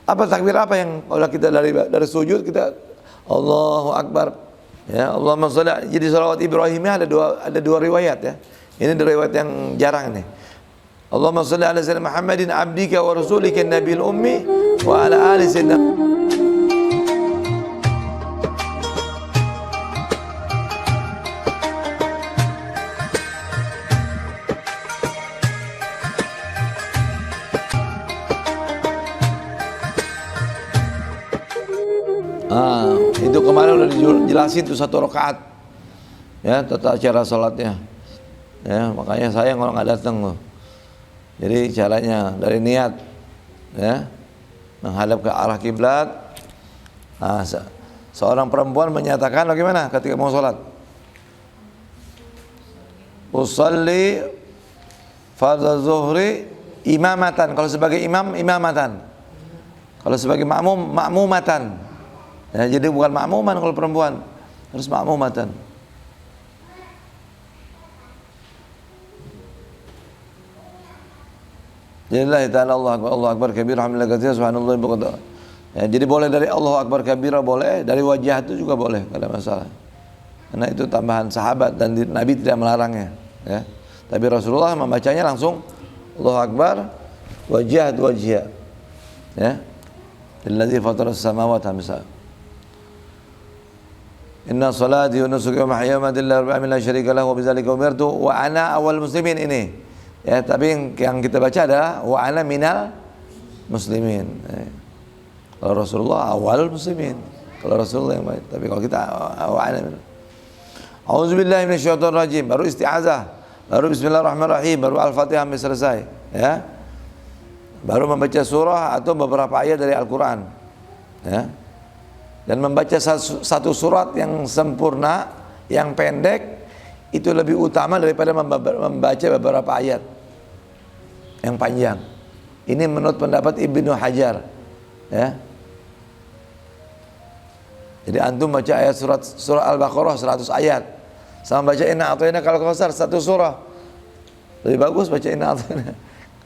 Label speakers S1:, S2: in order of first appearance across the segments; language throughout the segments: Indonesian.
S1: Apa takbir apa yang kalau kita dari sujud kita Allahu Akbar. Ya, Allahumma shalli. Jadi salawat Ibrahimnya ada dua riwayat ya. Ini riwayat yang jarang nih. Allahumma shalli ala sayyidina Muhammadin abdika wa rasulika nabiyil ummi wa ala ali sayyidina. Itu kemarin udah dijelasin tuh 1 rakaat ya, tata cara sholatnya ya, makanya sayang kalau nggak datang loh. Jadi caranya dari niat ya, menghadap ke arah kiblat. Nah, seorang perempuan menyatakan bagaimana ketika mau sholat, usalli fardhu zuhri imamatan. Kalau sebagai imam imamatan, kalau sebagai makmum makmumatan. Ya, jadi bukan makmuman kalau perempuan, harus makmumatan. Jadilah ta'ala Allahu Akbar kabir alhamdulillah katsira subhanallah bihamdihi. Ya, jadi boleh dari Allahu Akbar kabira boleh, dari wajah itu juga boleh, tidak ada masalah. Karena itu tambahan sahabat dan Nabi tidak melarangnya, ya. Tapi Rasulullah membacanya langsung Allahu Akbar wajah. Ya. Alladzi fatara as-samawati wal ardh. Inna salati wa nusuki wa mahyaya wa mamati lillahi la syarika lahu wa bidzalika umirtu wa ana awwal muslimin ini. Ya, tapi yang kita baca adalah wa ana minal muslimin. Kalau Rasulullah awal muslimin. Kalau Rasulullah yang baik. Tapi kalau kita wa ana minal. Auzubillahi minasyaitonir rajim. Baru isti'azah, baru bismillahirrahmanirrahim, baru Al-Fatihah sampai selesai, ya. Baru membaca surah atau beberapa ayat dari Al-Qur'an. Ya. Dan membaca satu surat yang sempurna, yang pendek, itu lebih utama daripada membaca beberapa ayat yang panjang. Ini menurut pendapat Ibnu Hajar, ya. Jadi antum baca ayat surah Al-Baqarah 100 ayat, sama baca Inna A'thainakal Kautsar 1 surah. Lebih bagus baca Inna A'thainaka.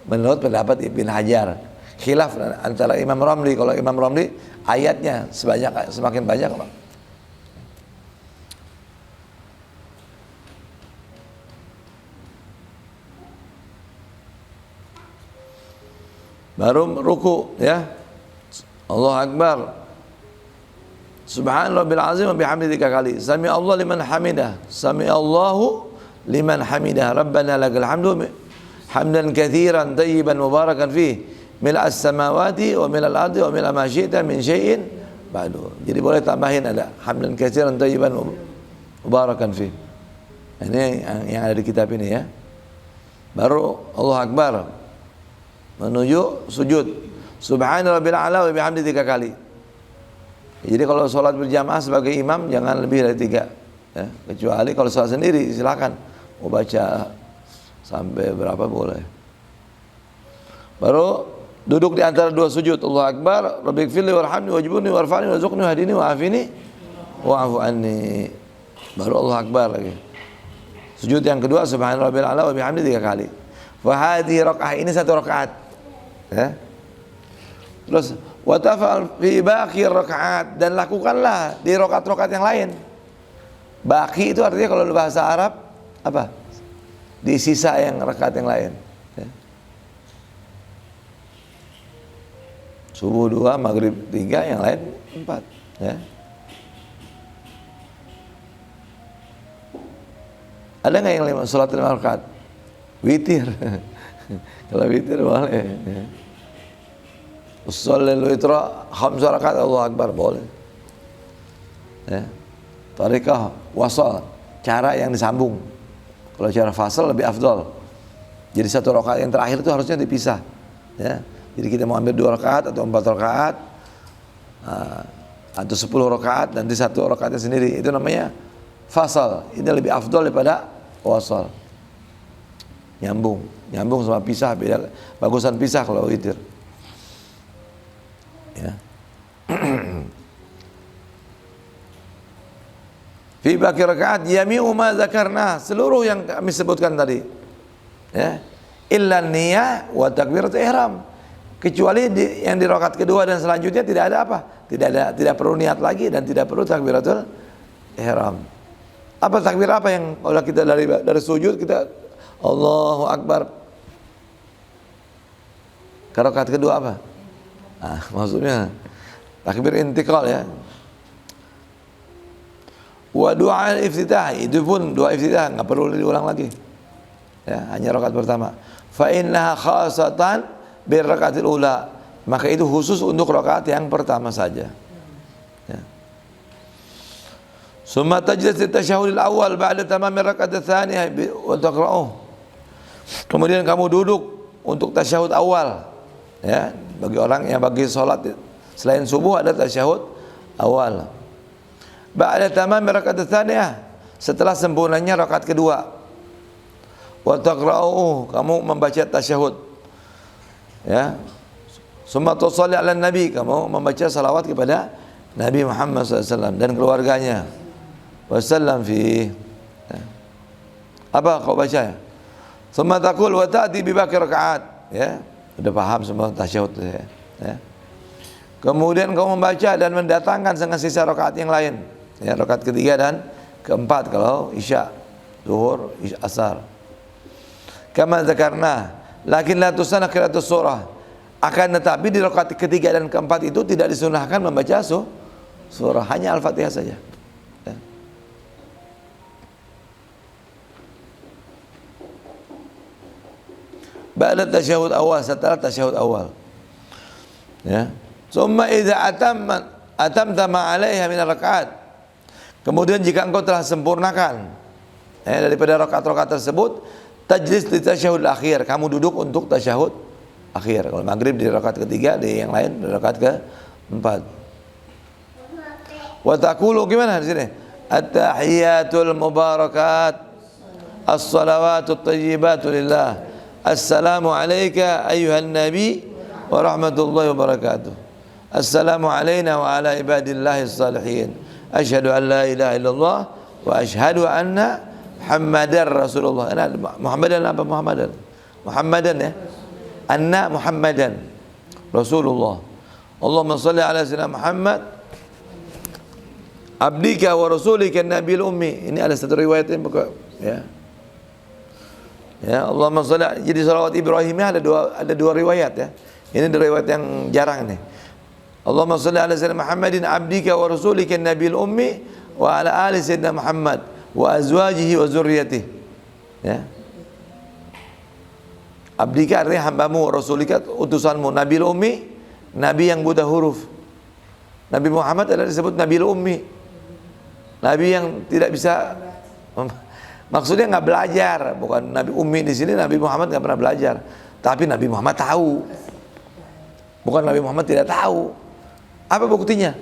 S1: Menurut pendapat Ibnu Hajar. Khilaf antara Imam Ramli. Kalau Imam Ramli ayatnya semakin banyak, Bang. Baru ruku, ya. Allahu Akbar. Subhanallah azim wa bihamdihi 3 kali. Sami Allah liman hamidah. Sami Allahu liman hamidah. Rabbana lakal hamdu hamdan katsiran tayyiban mubarakan fihi. Mil'as samawati wa mil'al ardi wa mil'a ma syi'ta min syai'in ba'du. Jadi boleh tambahin ada hamdan katsiran thayyiban mubarakan fi. Ini yang ada di kitab ini, ya. Baru Allahu Akbar menuju sujud. Subhana rabbil a'la wa bihamdihi 3 kali. Jadi kalau sholat berjamaah sebagai imam jangan lebih dari 3, ya. Kecuali kalau sholat sendiri silakan mau baca sampai berapa boleh. Baru duduk di antara 2 sujud. Allahu Akbar, Rabbighfirli warhamni wajburni warfa'ni warzuqni wahdini wa'afini wa'fu anni. Baru Allahu Akbar lagi. Sujud yang kedua subhana rabbil a'la wa bihamdihi 3 kali. Fa hadhihi rakaah, ini 1 rakaat. Ya. Terus wa tafa'al fi baqi rakaat, dan lakukanlah di rakaat-rakaat yang lain. Baqi itu artinya kalau bahasa Arab apa? Di sisa yang rakaat yang lain. Subuh 2, maghrib 3, yang lain 4, ya. Ada nggak yang 5 salat 5 rakaat? Witir. Kalau witir boleh, ya. Ushallil witra 5 rakaat Allahu Akbar boleh. Ya. Tariqah wasal, cara yang disambung. Kalau cara fasal lebih afdal. Jadi 1 rakaat yang terakhir itu harusnya dipisah, ya. Jadi kita mau ambil 2 rakaat atau 4 rakaat atau 10 rakaat, nanti 1 rakaatnya sendiri. Itu namanya fasal. Ini lebih afdal daripada wasal. Nyambung sama pisah, beda. Bagusan pisah kalau witir. Ya. Fi baqi rakaat jami'u ma dzakarna, seluruh yang kami sebutkan tadi. Ya. Illa niyah wa takbiratul ihram. Kecuali yang di rakaat kedua dan selanjutnya tidak ada apa? Tidak perlu niat lagi dan tidak perlu takbiratul ihram. Apa takbir apa yang kalau kita dari sujud kita Allahu Akbar. Ke rakaat kedua apa? Nah, maksudnya takbir intiqal ya. Wa du'a al-iftitah, itu pun doa iftitah enggak perlu diulang lagi. Ya, hanya rakaat pertama. Fa innaha khasatan bir rakaatil ula. Maka itu khusus untuk rakaat yang pertama saja. Ya. Summa tajlis at-tasyahhud al-awwal ba'da tamam ar-rak'at ats-tsaniyah wa taqra'uh. Kemudian kamu duduk untuk tasyahud awal. Ya, bagi orang yang bagi salat selain subuh ada tasyahud awal. Ba'da tamam ar-rak'at ats-tsaniyah, setelah sempurnanya rakaat kedua. Wa taqra'uh, kamu membaca tasyahud. Ya. Summa tusalli 'ala nabi, kamu membaca salawat kepada Nabi Muhammad SAW dan keluarganya. Wasallam fi. Ya. Apa kau baca ya? Summa taqul wa ta'ti bi baqi rakaat. Ya, sudah paham semua tasyahud ya. Ya. Kemudian kau membaca dan mendatangkan dengan sisa rakaat yang lain. Ya, rakaat ketiga dan keempat kalau isya, zuhur, isya, asar. Kama zakarna, lakin la tusanna qira'atus surah. Akan tetapi di rakaat ketiga dan keempat itu tidak disunahkan membaca surah, hanya Al-Fatihah saja. Ya. Ba'da tasyahud awal, setelah tasyahud awal. Ya. Summa idza atamta ma 'alaiha min rakaat. Kemudian jika engkau telah sempurnakan daripada rakaat-rakaat tersebut, tajlis di tasyahud akhir, kamu duduk untuk tasyahud akhir. Kalau maghrib di rakaat ketiga, di yang lain di rakaat keempat. Wa taqulu gimana di sini? At-tahiyatul mubarakat, as-salawatut thayyibatu lillah. Assalamu alayka ayyuhan nabi wa rahmatullahi wa barakatuh. Assalamu alayna wa ala ibadillahi salihin. Asyhadu an la ilaha illallah wa asyhadu anna Muhammadar Rasulullah. Muhammadan apa Muhammadan? Muhammadan ya. Anna Muhammadan Rasulullah. Allahumma salli ala sayyidina Muhammad abdika wa rasulika nabiyil ummi. Ini ada satu riwayat ya. Ya, Allahumma shalli. Jadi salawat Ibrahimnya ada dua riwayat ya. Ini riwayat yang jarang nih. Allahumma shalli ala sayyidina Muhammadin abdika wa rasulika nabiyil ummi wa ala ali sayyidina Muhammad wa azwajihi wa zurriyyatihi. Ya. Abdika artinya hambamu, rasulika utusanmu, nabil ummi, nabi yang buta huruf. Nabi Muhammad adalah disebut nabil ummi. Nabi yang tidak bisa, maksudnya nggak belajar, bukan Nabi Ummi di sini. Nabi Muhammad nggak pernah belajar, tapi Nabi Muhammad tahu. Bukan Nabi Muhammad tidak tahu. Apa buktinya?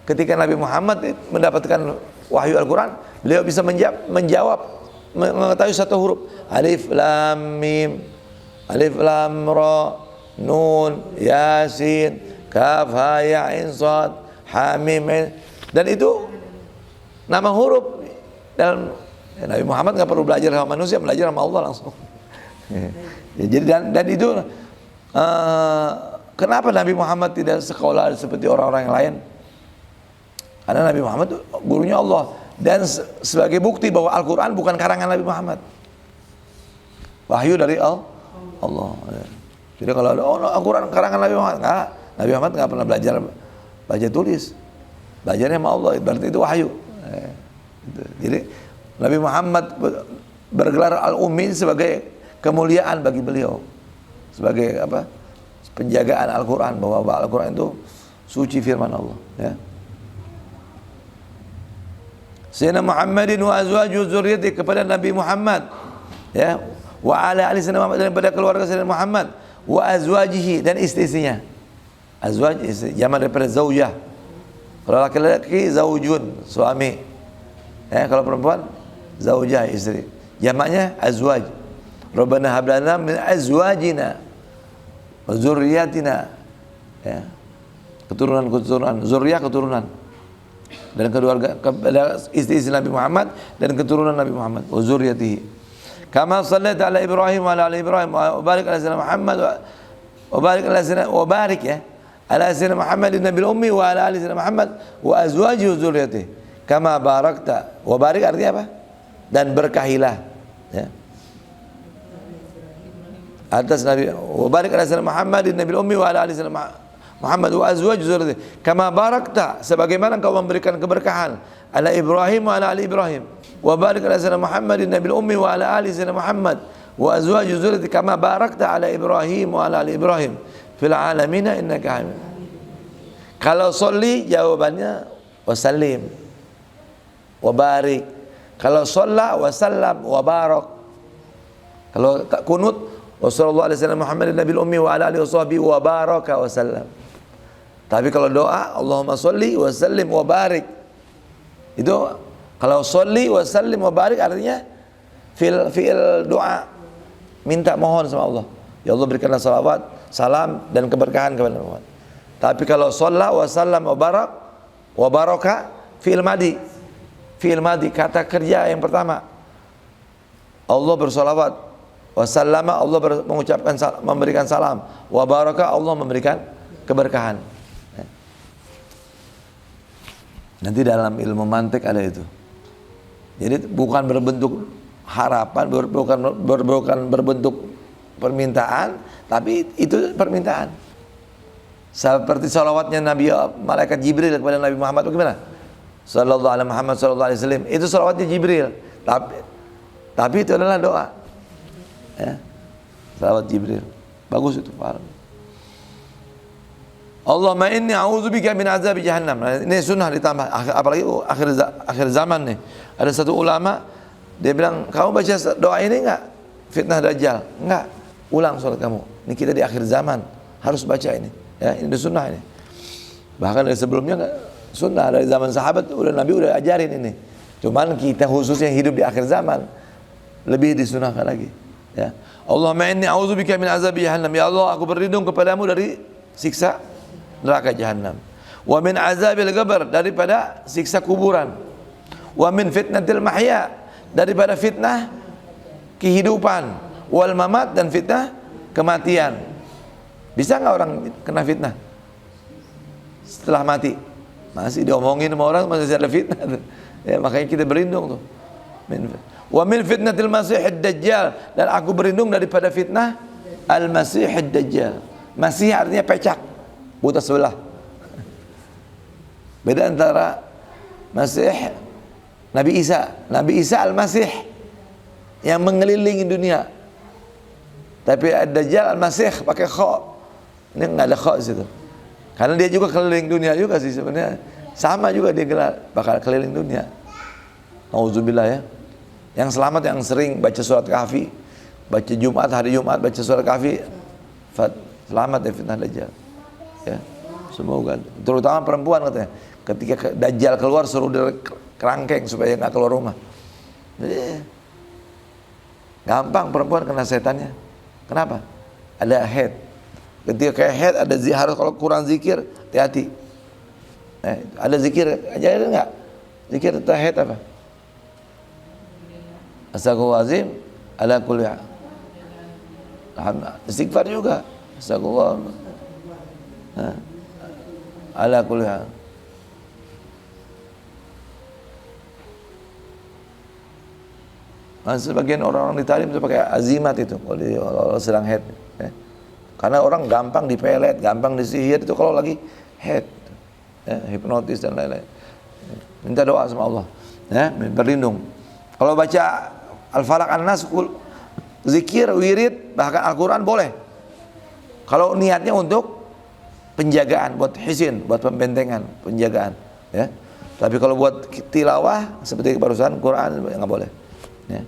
S1: Ketika Nabi Muhammad mendapatkan wahyu Al-Quran, beliau bisa menjawab, mengetahui satu huruf. Alif Lam Mim, Alif Lam Ra, Nun, Yasin, Kaf Ha Ya Ain Shad, Hamim. Dan itu nama huruf. Dalam Nabi Muhammad nggak perlu belajar sama manusia, belajar sama Allah langsung. Jadi dan itu kenapa Nabi Muhammad tidak sekolah seperti orang-orang yang lain? Karena Nabi Muhammad itu gurunya Allah, dan sebagai bukti bahwa Al-Quran bukan karangan Nabi Muhammad, wahyu dari Allah. Jadi kalau ada Al-Quran karangan Nabi Muhammad, enggak. Nabi Muhammad nggak pernah belajar baca tulis, belajarnya sama Allah, berarti itu wahyu. Jadi Nabi Muhammad bergelar Al-Ummi sebagai kemuliaan bagi beliau, sebagai apa? Penjagaan Al-Quran, bahwa Al-Quran itu suci firman Allah. Ya. Sayyidina Muhammadin wa azwajuhu dzurriyyati, kepada Nabi Muhammad, ya, wa ala ali sayyidina Muhammad, dan kepada keluarga Sayyidina Muhammad, wa azwajihi, dan istri-istrinya. Azwaj jamak daripada zaujah. Kalau laki-laki zaujun, suami. Ya, kalau perempuan zaujah, istri. Jamaknya azwaj. Rabbana hab lana min azwajina wa dzurriyyatina. Ya. Keturunan, zuriyah keturunan. Dan keluarga, istri-istri Nabi Muhammad dan keturunan Nabi Muhammad, wa dzurriyyatihi. Kama shallaita ala Ibrahim wa ala ali Ibrahim wa barik ala sayyidina Muhammad Wa barik ala sayyidina wa barik ya. Ala sayyidina Muhammadin nabil ummi wa ala ali sayyidina Muhammad wa azwajihi wa dzurriyyatihi kama barakta. Wa barik artinya apa? Dan berkahilah ya. Atas Nabi wa barik ala sayyidina Muhammadin nabil ummi wa ala ali sayyidina Muhammad wa azwajihi wa dzurriyyatihi kama barakta, sebagaimana engkau memberikan keberkahan ala Ibrahim wa ala ali Ibrahim. Wa barik ala sayyidina Muhammadin nabil ummi wa ala ali sayyidina Muhammad wa azwajihi wa dzurriyyatihi kama barakta ala Ibrahim wa ala ali Ibrahim fil alamin innaka hamid. Kalau sholli jawabannya wasallim wa barik. Kalau sholla wasallam wa barak. Kalau tak kunut wassallallahu alaihi wasallam Muhammadin nabil ummi wa ala alihi washabihi wa baraka wasallam. Tapi kalau doa Allahumma sholli wa sallim wa barik, itu kalau sholli wa sallim wa barik artinya fi'il doa, minta mohon sama Allah. Ya Allah berikanlah salawat, salam dan keberkahan kepada Muhammad. Tapi kalau sholla wa sallam wa barak wa baraka fi'il madi. Fi'il madi, kata kerja yang pertama. Allah bersolawat, wa sallama Allah mengucapkan memberikan salam, wa baraka Allah memberikan keberkahan. Nanti dalam ilmu mantik ada itu. Jadi bukan berbentuk harapan, bukan berbentuk permintaan, tapi itu permintaan. Seperti salawatnya Nabi malaikat Jibril kepada Nabi Muhammad, bagaimana? Sallallahu alaihi Muhammad sallallahu alaihi wasallam. Itu salawatnya Jibril. Tapi itu adalah doa. Ya. Salawat Jibril. Bagus itu, paham. Allahumma inni a'udzubika min azabi jahannam. Nah, ini sunnah ditambah, apalagi akhir zaman nih. Ada satu ulama dia bilang, "Kamu baca doa ini enggak? Fitnah Dajjal." Enggak. Ulang salat kamu. Ini kita di akhir zaman, harus baca ini. Ya, ini sunnah ini. Bahkan dari sebelumnya enggak sunnah, dari zaman sahabat udah Nabi udah ajarin ini. Cuman kita khususnya hidup di akhir zaman lebih disunahkan lagi. Ya. Allahumma inni a'udzubika min azabi jahannam. Ya Allah, aku berlindung kepadamu dari siksa neraka jahanam. Wa min azabil qabr, daripada siksa kuburan. Wa min fitnatil mahya, daripada fitnah kehidupan. Wal mamat, dan fitnah kematian. Bisa nggak orang kena fitnah setelah mati? Masih diomongin sama orang, masih ada fitnah tuh. Ya, makanya kita berlindung tuh. Wa min fitnatil masihid dajjal, dan aku berlindung daripada fitnah al-masihid dajjal. Masih artinya pecak, buta sebelah. Beda antara Masih Nabi Isa. Nabi Isa al-Masih yang mengelilingi dunia. Tapi ad-Dajjal al-Masih pakai kha. Ini enggak ada kha di situ. Karena dia juga keliling dunia juga sih sebenarnya. Sama juga dia bakal keliling dunia. Auzubillah ya. Yang selamat yang sering baca surat Kahfi, baca Jumat, hari Jumat baca surat Kahfi, selamat dari fitnah Dajjal. Ya. Semoga, terutama perempuan katanya, ketika Dajjal keluar suruh dia kerangkeng supaya nggak keluar rumah. Jadi, gampang perempuan kena setannya. Kenapa? Ada head. Ketika kayak head ada harus, kalau kurang zikir hati-hati. Ada zikir aja enggak? Zikir tentang head apa? Astagfirullahaladzim ala kulli hal. Istighfar juga. Astagfirullah ala kulli hal. Sebagian orang-orang di talim itu pakai azimat itu kalau sedang head. Karena orang gampang dipelet, gampang disihir itu kalau lagi head, hipnotis dan lain-lain. Minta doa sama Allah, ya, berlindung. Kalau baca Al-Falaq An-Nas, zikir, wirid, bahkan Al-Quran boleh. Kalau niatnya untuk penjagaan, buat hisin, buat pembentengan, penjagaan, ya. Tapi kalau buat tilawah seperti barusan Quran nggak boleh. Ya.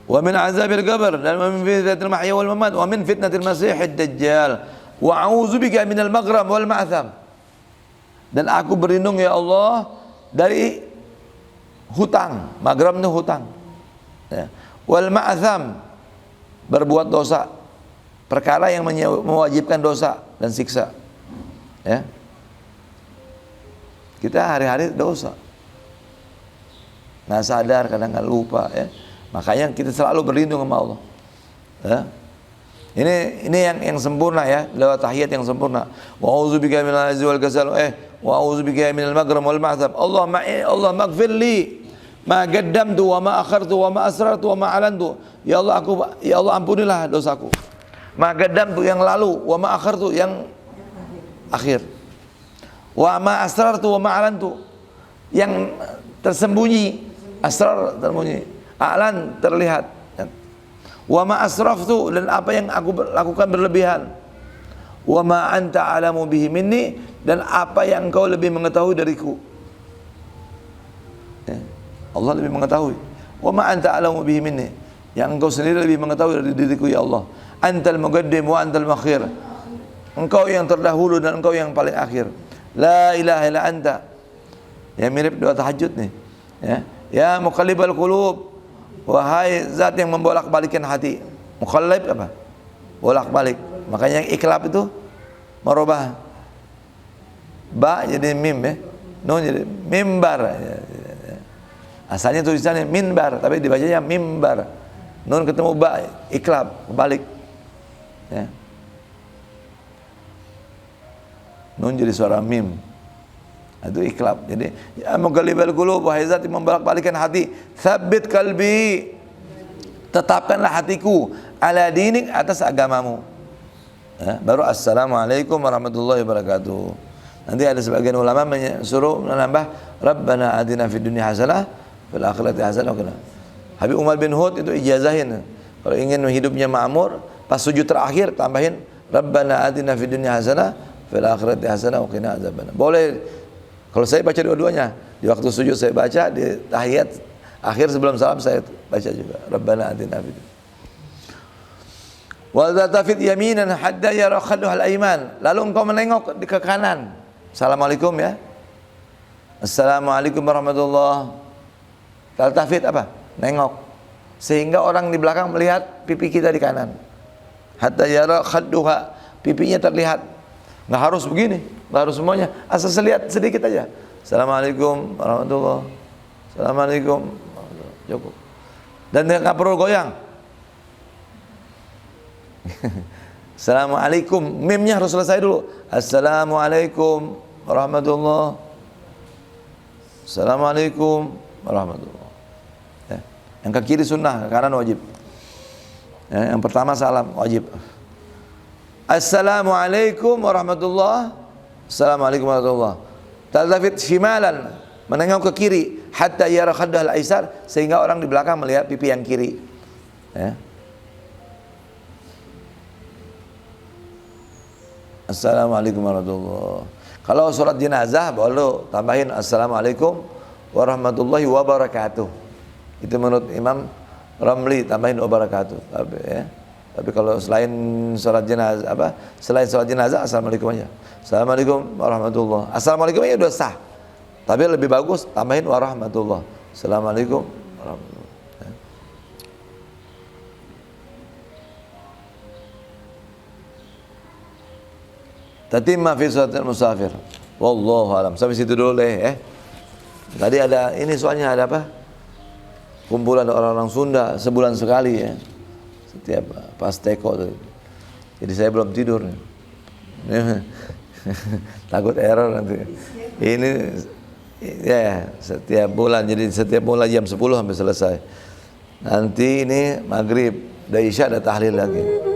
S1: Wa min azabil qabr, dan wa min fitnatil mahya wal mamat, wa min fitnatil masihid dajjal, wa a'udzubika minal maghram wal ma'tham. Dan aku berlindung ya Allah dari hutang. Maghram itu hutang. Ya. Wal ma'tham, berbuat dosa, perkara yang mewajibkan dosa dan siksa. Ya. Kita hari-hari dosa, nggak sadar, kadang nggak lupa, ya. Makanya kita selalu berlindung sama Allah. Ya. Ini yang sempurna ya, lewat tahiyat yang sempurna. Wa a'udzubika minal ajzi wal kasal. Wa a'udzubika minal maghram wal ma'thab. Allah maghfir li ma qaddamtu wa ma akhartu wa ma asrartu wa ma alantu. Ya Allah ampunilah dosaku. Ma qaddamtu yang lalu, wa ma akhartu yang akhir. Wa ma asrartu wa ma alantu yang tersembunyi. Asrar tersembunyi, a'lan terlihat. Wa ma asraftu, dan apa yang aku lakukan berlebihan. Wa ma anta alamu bihi minni, dan apa yang engkau lebih mengetahui dariku. Ya. Allah lebih mengetahui. Wa ma anta alamu bihi minni, yang engkau sendiri lebih mengetahui dari diriku ya Allah. Antal muqaddim wa antal muakhir, engkau yang terdahulu dan engkau yang paling akhir. La ilaha illa anta, ya mirip doa tahajud nih. Ya muqallibal qulub, wahai zat yang membolak-balikan hati. Muqallib apa? Bolak-balik. Makanya yang iklab itu merubah ba jadi mim ya. Nun jadi mimbar. Asalnya tulisannya minbar, tapi dibacanya mimbar. Nun ketemu ba, iklab, balik. Ya. Nun jadi suara mim. Itu iklab. Jadi ya muqallibal qulub, wahai zat yang membolak-balikan hati, tsabbit qalbi, tetapkanlah hatiku, ala dinik, atas agamamu. Ya, baru assalamualaikum warahmatullahi wabarakatuh. Nanti ada sebagian ulama suruh menambah rabbana atina fid dunya hasanah fil akhirati hasanah. Habib Umar bin Hud itu ijazahin, kalau ingin hidupnya makmur, pas sujud terakhir tambahin rabbana atina fid dunya hasanah fil akhirati hasanah wa qina adzabannar. Boleh. Kalau saya baca dua-duanya, di waktu sujud saya baca, di tahiyat akhir sebelum salam saya baca juga rabbana atina fid dunya. Wa tafid yaminan hatta yara khadduhal aiman, lalu engkau menengok ke kanan. Assalamualaikum ya. Assalamualaikum warahmatullahi. Tafid apa? Nengok. Sehingga orang di belakang melihat pipi kita di kanan. Hatta yara khadduha, pipinya terlihat. Nggak harus begini, nggak harus semuanya. Asal lihat sedikit aja. Assalamualaikum warahmatullahi. Assalamualaikum. Cukup. Dan nggak perlu goyang. Assalamualaikum, mimnya harus selesai dulu. Assalamualaikum warahmatullahi. Assalamualaikum warahmatullahi. Ya. Yang ke kiri sunnah, ke kanan wajib. Ya, yang pertama salam wajib. Assalamualaikum warahmatullahi. Assalamualaikum warahmatullahi. Taltafit shimalan, menengok ke kiri, hatta yara khaddahal aisar, sehingga orang di belakang melihat pipi yang kiri. Ya. Assalamualaikum warahmatullahi. Kalau sholat jenazah boleh tambahin assalamualaikum warahmatullahi wabarakatuh. Itu menurut Imam Ramli, tambahin wabarakatuh. Tapi kalau selain sholat jenazah selain sholat jenazah assalamualaikum aja. Assalamualaikum warahmatullahi. Assalamualaikum aja udah sah. Tapi lebih bagus tambahin warahmatullahi. Assalamualaikum warahmatullahi. Tatimma fi sholatil musafir. Wallahu alam. Sampai situ dulu deh. Tadi ada ini soalnya ada apa? Kumpulan orang-orang Sunda sebulan sekali ya. Setiap pas teko tuh. Jadi saya belum tidur. Takut error nanti. Ini ya setiap bulan, jadi setiap bulan jam 10 sampai selesai. Nanti ini maghrib, dari isya ada tahlil lagi.